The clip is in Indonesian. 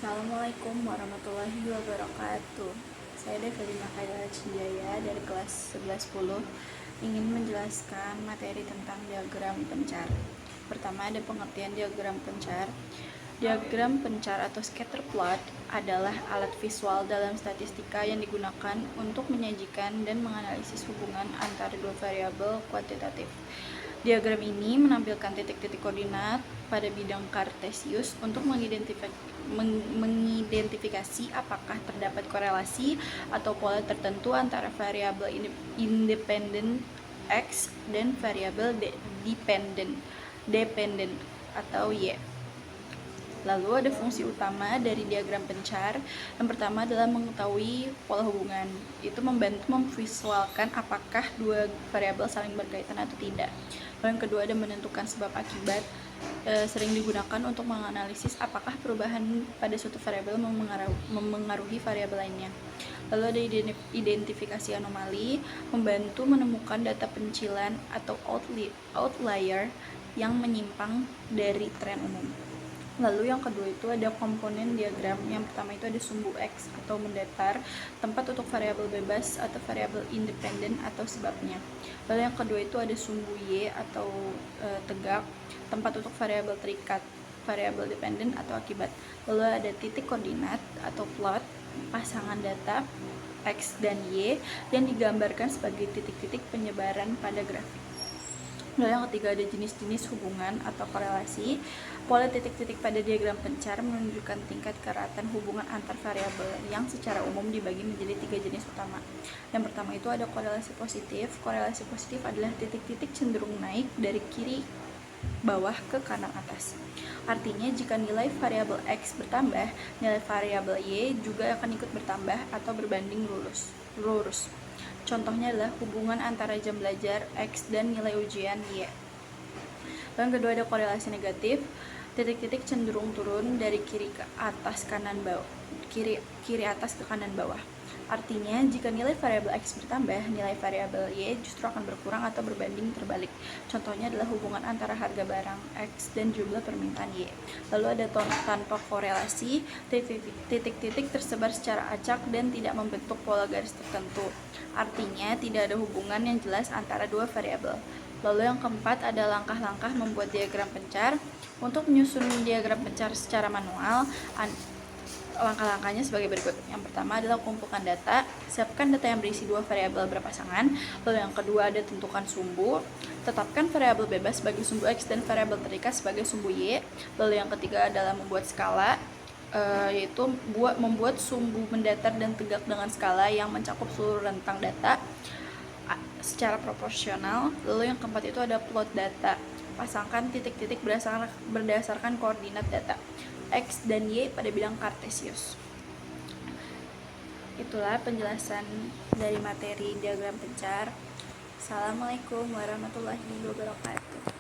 Assalamualaikum warahmatullahi wabarakatuh. Saya Develina Khairila Cijaya dari kelas 1110 ingin menjelaskan materi tentang diagram pencar. Pertama, ada pengertian diagram pencar. Diagram pencar atau scatter plot adalah alat visual dalam statistika yang digunakan untuk menyajikan dan menganalisis hubungan antara dua variabel kuantitatif. Diagram ini menampilkan titik-titik koordinat pada bidang kartesius untuk mengidentifikasi apakah terdapat korelasi atau pola tertentu antara variabel independen X dan variabel dependen atau Y. Lalu ada fungsi utama dari diagram pencar. Yang pertama adalah mengetahui pola hubungan. Itu membantu memvisualkan apakah dua variabel saling berkaitan atau tidak. Lalu yang kedua ada menentukan sebab akibat. Sering digunakan untuk menganalisis apakah perubahan pada suatu variabel memengaruhi variabel lainnya. Lalu ada identifikasi anomali, membantu menemukan data pencilan atau outlier yang menyimpang dari tren umum. Lalu yang kedua itu ada komponen diagram. Yang pertama itu ada sumbu X atau mendatar, tempat untuk variabel bebas atau variabel independen atau sebabnya. Lalu yang kedua itu ada sumbu Y atau tegak, tempat untuk variabel terikat, variabel dependen atau akibat. Lalu ada titik koordinat atau plot, pasangan data X dan Y yang digambarkan sebagai titik-titik penyebaran pada grafik. Lalu yang ketiga ada jenis-jenis hubungan atau korelasi. Pola titik-titik pada diagram pencar menunjukkan tingkat keratan hubungan antar variabel yang secara umum dibagi menjadi 3 jenis utama. Yang pertama itu ada korelasi positif. Korelasi positif adalah titik-titik cenderung naik dari kiri bawah ke kanan atas. Artinya jika nilai variabel X bertambah, nilai variabel Y juga akan ikut bertambah atau berbanding lurus. Contohnya adalah hubungan antara jam belajar X dan nilai ujian Y. Yang kedua ada korelasi negatif. Titik-titik cenderung turun dari kiri atas ke kanan bawah. Artinya jika nilai variabel X bertambah, nilai variabel Y justru akan berkurang atau berbanding terbalik. Contohnya adalah hubungan antara harga barang X dan jumlah permintaan Y. Lalu ada tanpa korelasi, titik-titik tersebar secara acak dan tidak membentuk pola garis tertentu. Artinya tidak ada hubungan yang jelas antara dua variabel. Lalu yang keempat ada langkah-langkah membuat diagram pencar. Untuk menyusun diagram pencar secara manual, langkah-langkahnya sebagai berikut. Yang pertama adalah kumpulkan data. Siapkan data yang berisi dua variabel berpasangan. Lalu yang kedua ada tentukan sumbu. Tetapkan variabel bebas sebagai sumbu X dan variabel terikat sebagai sumbu Y. Lalu yang ketiga adalah membuat skala, yaitu membuat sumbu mendatar dan tegak dengan skala yang mencakup seluruh rentang data secara proporsional. Lalu yang keempat itu ada plot data. Pasangkan titik-titik berdasarkan koordinat data X dan Y pada bidang kartesius. Itulah penjelasan dari materi diagram pencar. Assalamualaikum warahmatullahi wabarakatuh.